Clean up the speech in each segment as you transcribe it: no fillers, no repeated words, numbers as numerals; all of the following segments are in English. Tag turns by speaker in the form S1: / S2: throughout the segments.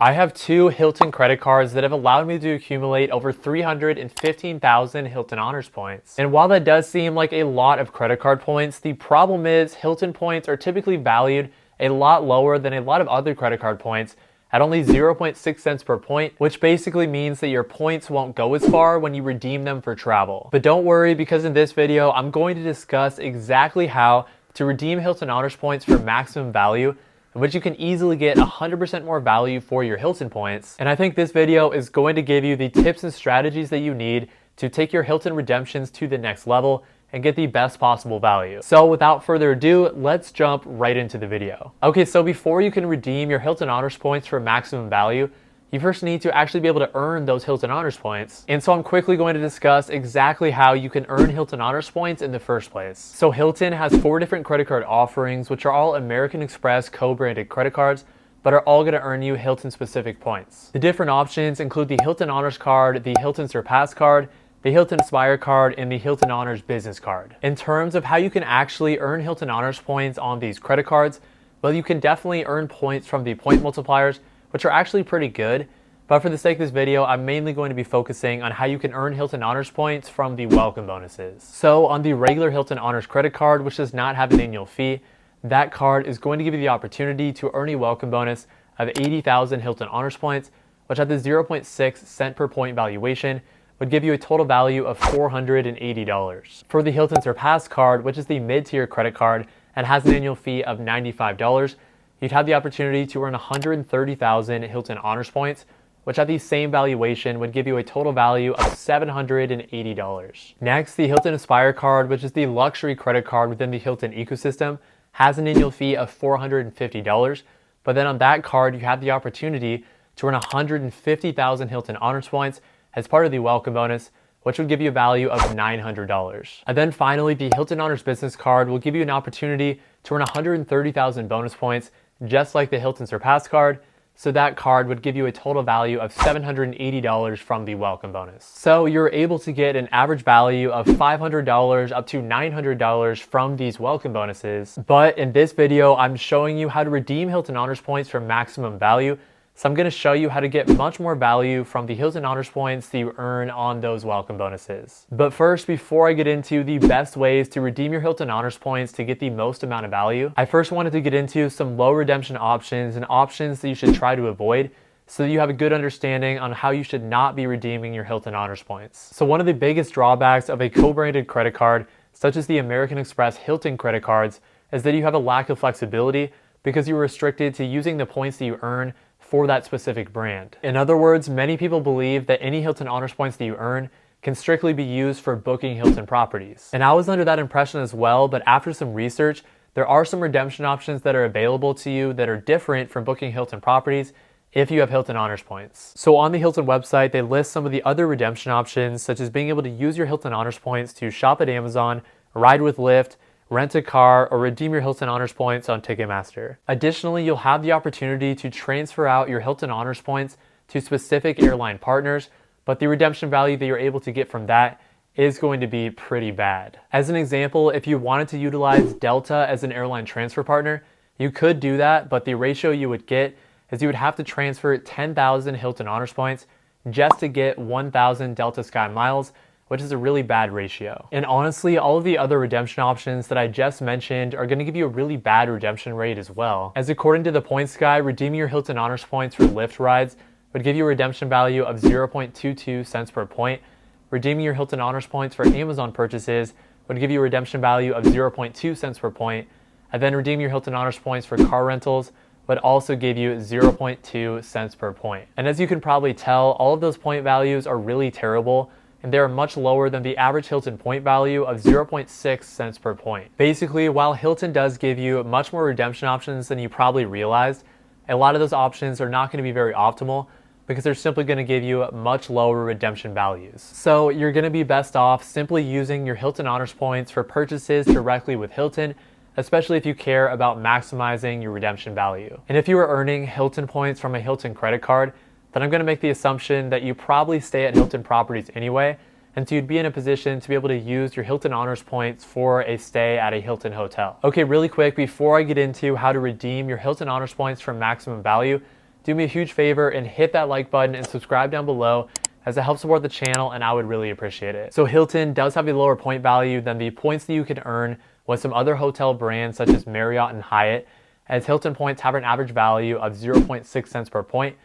S1: I have two Hilton credit cards that have allowed me to accumulate over 315,000 Hilton Honors points. And while that does seem like a lot of credit card points, the problem is Hilton points are typically valued a lot lower than a lot of other credit card points at only 0.6 cents per point, which basically means that your points won't go as far when you redeem them for travel. But don't worry, because in this video, I'm going to discuss exactly how to redeem Hilton Honors points for maximum value, in which you can easily get 100% more value for your Hilton points. And I think this video is going to give you the tips and strategies that you need to take your Hilton redemptions to the next level and get the best possible value. So without further ado, let's jump right into the video. Okay, so before you can redeem your Hilton Honors points for maximum value, you first need to actually be able to earn those Hilton Honors points. And so I'm quickly going to discuss exactly how you can earn Hilton Honors points in the first place. So Hilton has 4 different credit card offerings, which are all American Express co-branded credit cards, but are all going to earn you Hilton specific points. The different options include the Hilton Honors card, the Hilton Surpass card, the Hilton Aspire card, and the Hilton Honors business card. In terms of how you can actually earn Hilton Honors points on these credit cards, well, you can definitely earn points from the point multipliers, which are actually pretty good. But for the sake of this video, I'm mainly going to be focusing on how you can earn Hilton Honors points from the welcome bonuses. So on the regular Hilton Honors credit card, which does not have an annual fee, that card is going to give you the opportunity to earn a welcome bonus of 80,000 Hilton Honors points, which at the 0.6 cent per point valuation would give you a total value of $480. For the Hilton Surpass card, which is the mid-tier credit card and has an annual fee of $95, you'd have the opportunity to earn 130,000 Hilton Honors points, which at the same valuation would give you a total value of $780. Next, the Hilton Aspire card, which is the luxury credit card within the Hilton ecosystem, has an annual fee of $450, but then on that card, you have the opportunity to earn 150,000 Hilton Honors points as part of the welcome bonus, which would give you a value of $900. And then finally, the Hilton Honors business card will give you an opportunity to earn 130,000 bonus points, just like the Hilton Surpass card. So that card would give you a total value of $780 from the welcome bonus. So you're able to get an average value of $500 up to $900 from these welcome bonuses. But in this video, I'm showing you how to redeem Hilton Honors points for maximum value. So I'm going to show you how to get much more value from the Hilton Honors points that you earn on those welcome bonuses. But first, before I get into the best ways to redeem your Hilton Honors points to get the most amount of value, I first wanted to get into some low redemption options and options that you should try to avoid so that you have a good understanding on how you should not be redeeming your Hilton Honors points. So one of the biggest drawbacks of a co-branded credit card, such as the American Express Hilton credit cards, is that you have a lack of flexibility because you're restricted to using the points that you earn for that specific brand. In other words, many people believe that any Hilton Honors points that you earn can strictly be used for booking Hilton properties. And I was under that impression as well, but after some research, there are some redemption options that are available to you that are different from booking Hilton properties if you have Hilton Honors points. So on the Hilton website, they list some of the other redemption options, such as being able to use your Hilton Honors points to shop at Amazon, ride with Lyft, rent a car, or redeem your Hilton Honors points on Ticketmaster. Additionally, you'll have the opportunity to transfer out your Hilton Honors points to specific airline partners, but the redemption value that you're able to get from that is going to be pretty bad. As an example, if you wanted to utilize Delta as an airline transfer partner, you could do that, but the ratio you would get is you would have to transfer 10,000 Hilton Honors points just to get 1,000 Delta Sky miles, which is a really bad ratio. And honestly, all of the other redemption options that I just mentioned are gonna give you a really bad redemption rate as well. As according to the Points Guy, redeeming your Hilton Honors points for Lyft rides would give you a redemption value of 0.22 cents per point. Redeeming your Hilton Honors points for Amazon purchases would give you a redemption value of 0.2 cents per point. And then redeeming your Hilton Honors points for car rentals would also give you 0.2 cents per point. And as you can probably tell, all of those point values are really terrible, and they are much lower than the average Hilton point value of 0.6 cents per point. Basically, while Hilton does give you much more redemption options than you probably realized, a lot of those options are not going to be very optimal because they're simply going to give you much lower redemption values. So you're going to be best off simply using your Hilton Honors points for purchases directly with Hilton, especially if you care about maximizing your redemption value. And if you are earning Hilton points from a Hilton credit card, then I'm going to make the assumption that you probably stay at Hilton properties anyway, and so you'd be in a position to be able to use your Hilton Honors points for a stay at a Hilton hotel. Okay, really quick, before I get into how to redeem your Hilton Honors points for maximum value, do me a huge favor and hit that like button and subscribe down below, as it helps support the channel and I would really appreciate it. So Hilton does have a lower point value than the points that you can earn with some other hotel brands such as Marriott and Hyatt, as Hilton points have an average value of 0.6 cents per point,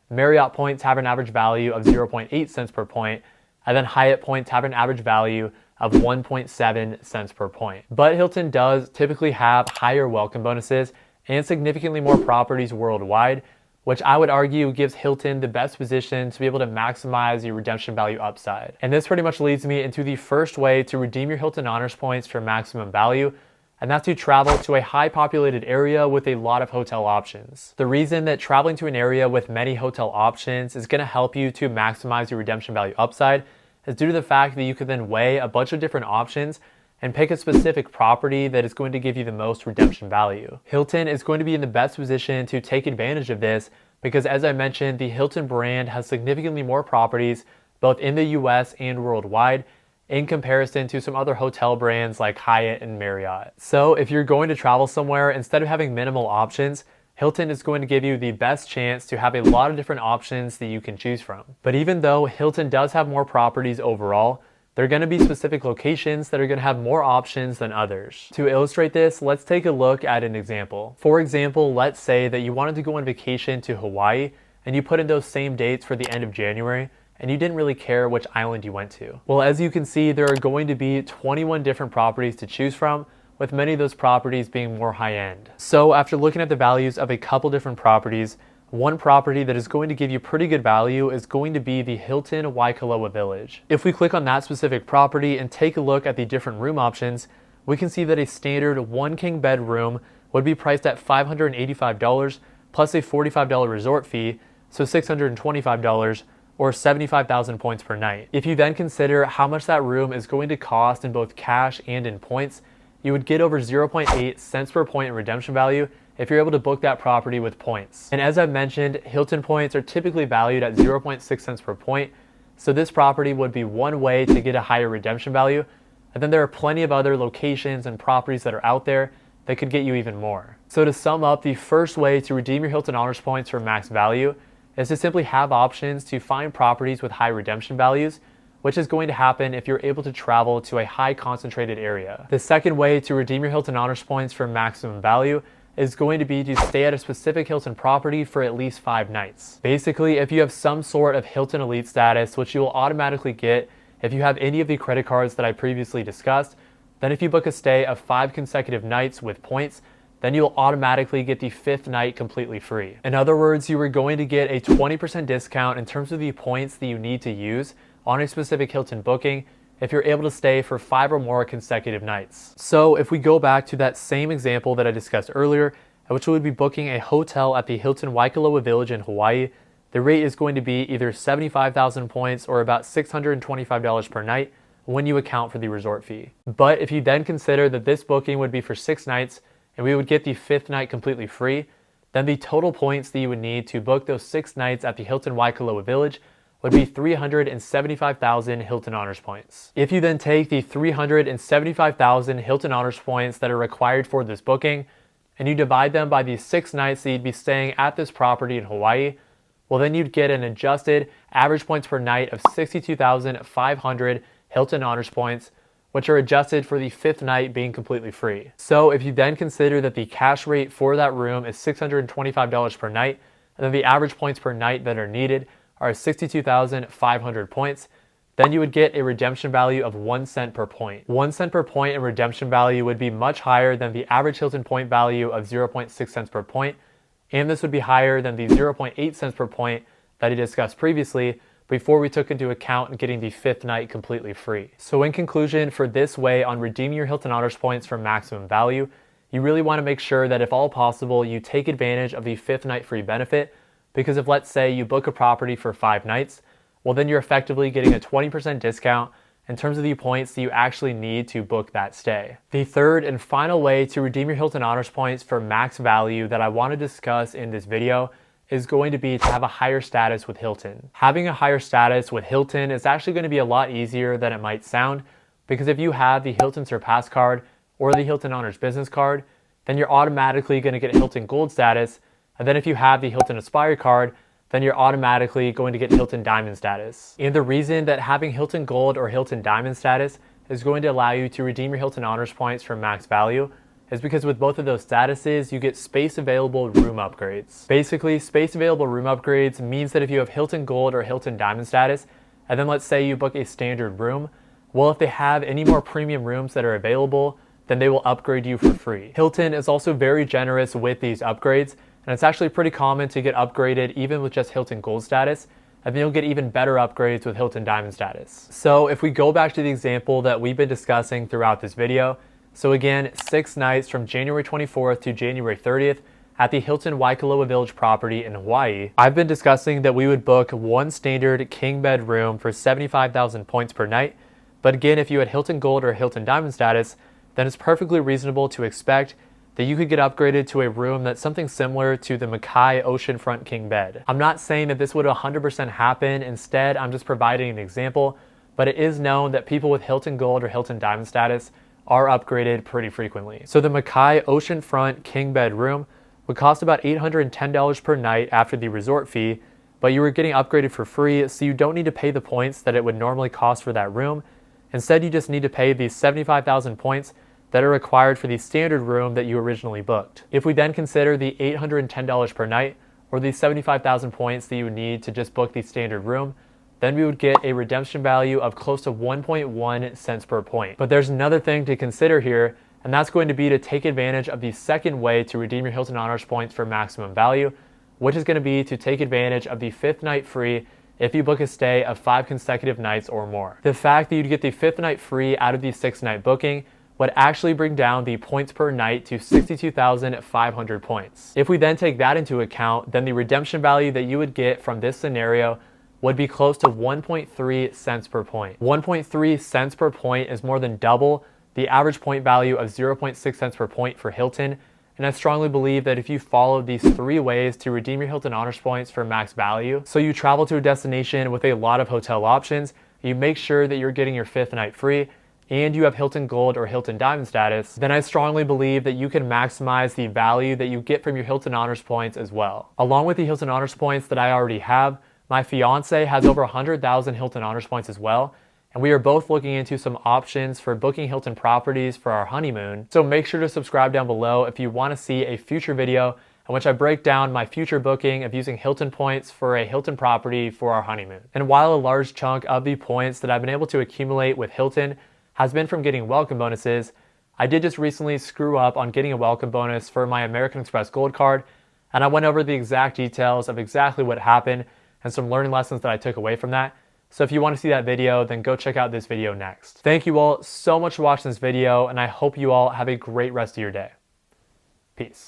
S1: Marriott points have an average value of 0.8 cents per point, and then Hyatt points have an average value of 1.7 cents per point. But Hilton does typically have higher welcome bonuses and significantly more properties worldwide, which I would argue gives Hilton the best position to be able to maximize your redemption value upside. And this pretty much leads me into the first way to redeem your Hilton Honors Points for maximum value, and that's to travel to a high populated area with a lot of hotel options. The reason that traveling to an area with many hotel options is gonna help you to maximize your redemption value upside is due to the fact that you can then weigh a bunch of different options and pick a specific property that is going to give you the most redemption value. Hilton is going to be in the best position to take advantage of this because, as I mentioned, the Hilton brand has significantly more properties both in the US and worldwide in comparison to some other hotel brands like Hyatt and Marriott. So if you're going to travel somewhere, instead of having minimal options, Hilton is going to give you the best chance to have a lot of different options that you can choose from. But even though Hilton does have more properties overall, there are going to be specific locations that are going to have more options than others. To illustrate this, let's take a look at an example. For example, let's say that you wanted to go on vacation to Hawaii and you put in those same dates for the end of January and you didn't really care which island you went to. Well, as you can see, there are going to be 21 different properties to choose from, with many of those properties being more high-end. So after looking at the values of a couple different properties, one property that is going to give you pretty good value is going to be the Hilton Waikoloa Village. If we click on that specific property and take a look at the different room options, we can see that a standard 1 king bed room would be priced at $585 plus a $45 resort fee, so $625 or 75,000 points per night. If you then consider how much that room is going to cost in both cash and in points, you would get over 0.8 cents per point in redemption value if you're able to book that property with points. And as I've mentioned, Hilton points are typically valued at 0.6 cents per point, so this property would be one way to get a higher redemption value, and then there are plenty of other locations and properties that are out there that could get you even more. So to sum up, the first way to redeem your Hilton Honors Points for max value is to simply have options to find properties with high redemption values, which is going to happen if you're able to travel to a high concentrated area. The second way to redeem your Hilton Honors Points for maximum value is going to be to stay at a specific Hilton property for at least 5 nights. Basically, if you have some sort of Hilton Elite status, which you will automatically get if you have any of the credit cards that I previously discussed, then if you book a stay of 5 consecutive nights with points, then you'll automatically get the 5th night completely free. In other words, you are going to get a 20% discount in terms of the points that you need to use on a specific Hilton booking if you're able to stay for 5 or more consecutive nights. So if we go back to that same example that I discussed earlier, which would be booking a hotel at the Hilton Waikoloa Village in Hawaii, the rate is going to be either 75,000 points or about $625 per night when you account for the resort fee. But if you then consider that this booking would be for 6 nights and we would get the 5th night completely free, then the total points that you would need to book those 6 nights at the Hilton Waikoloa Village would be 375,000 Hilton Honors Points. If you then take the 375,000 Hilton Honors Points that are required for this booking, and you divide them by the 6 nights that you'd be staying at this property in Hawaii, well then you'd get an adjusted average points per night of 62,500 Hilton Honors Points, which are adjusted for the 5th night being completely free. So if you then consider that the cash rate for that room is $625 per night, and then the average points per night that are needed are 62,500 points, then you would get a redemption value of 1 cent per point. 1 cent per point in redemption value would be much higher than the average Hilton point value of 0.6 cents per point, and this would be higher than the 0.8 cents per point that I discussed previously before we took into account getting the 5th night completely free. So in conclusion, for this way on redeeming your Hilton Honors Points for maximum value, you really want to make sure that if all possible, you take advantage of the 5th night free benefit, because if, let's say, you book a property for 5 nights, well then you're effectively getting a 20% discount in terms of the points that you actually need to book that stay. The third and final way to redeem your Hilton Honors Points for max value that I want to discuss in this video is going to be to have a higher status with Hilton. Having a higher status with Hilton is actually going to be a lot easier than it might sound, because if you have the Hilton Surpass card or the Hilton Honors Business card, then you're automatically going to get Hilton Gold status, And then if you have the Hilton Aspire card, then you're automatically going to get Hilton Diamond status. And the reason that having Hilton Gold or Hilton Diamond status is going to allow you to redeem your Hilton Honors Points for max value is because with both of those statuses, you get space available room upgrades. Basically, space available room upgrades means that if you have Hilton Gold or Hilton Diamond status, and then let's say you book a standard room, well, if they have any more premium rooms that are available, then they will upgrade you for free. Hilton is also very generous with these upgrades, and it's actually pretty common to get upgraded even with just Hilton Gold status, and then you'll get even better upgrades with Hilton Diamond status. So if we go back to the example that we've been discussing throughout this video, so again, 6 nights from January 24th to January 30th at the Hilton Waikoloa Village property in Hawaii, I've been discussing that we would book one standard king bed room for 75,000 points per night. But again, if you had Hilton Gold or Hilton Diamond status, then it's perfectly reasonable to expect that you could get upgraded to a room that's something similar to the Makai Oceanfront King Bed. I'm not saying that this would 100% happen, instead I'm just providing an example, but it is known that people with Hilton Gold or Hilton Diamond status are upgraded pretty frequently. So the Makai Oceanfront King Bed room would cost about $810 per night after the resort fee, but you were getting upgraded for free, so you don't need to pay the points that it would normally cost for that room. Instead, you just need to pay the 75,000 points that are required for the standard room that you originally booked. If we then consider the $810 per night, or the 75,000 points that you would need to just book the standard room, then we would get a redemption value of close to 1.1 cents per point. But there's another thing to consider here, and that's going to be to take advantage of the second way to redeem your Hilton Honors Points for maximum value, which is going to be to take advantage of the 5th night free if you book a stay of 5 consecutive nights or more. The fact that you'd get the 5th night free out of the 6th night booking would actually bring down the points per night to 62,500 points. If we then take that into account, then the redemption value that you would get from this scenario would be close to 1.3 cents per point. 1.3 cents per point is more than double the average point value of 0.6 cents per point for Hilton, and I strongly believe that if you follow these 3 ways to redeem your Hilton Honors Points for max value, so you travel to a destination with a lot of hotel options, you make sure that you're getting your 5th night free, and you have Hilton Gold or Hilton Diamond status, then I strongly believe that you can maximize the value that you get from your Hilton Honors Points as well. Along with the Hilton Honors Points that I already have, my fiance has over 100,000 Hilton Honors Points as well, and we are both looking into some options for booking Hilton properties for our honeymoon. So make sure to subscribe down below if you want to see a future video in which I break down my future booking of using Hilton points for a Hilton property for our honeymoon. And while a large chunk of the points that I've been able to accumulate with Hilton has been from getting welcome bonuses, I did just recently screw up on getting a welcome bonus for my American Express Gold card, and I went over the exact details of exactly what happened and some learning lessons that I took away from that. So if you want to see that video, then go check out this video next. Thank you all so much for watching this video, and I hope you all have a great rest of your day. Peace.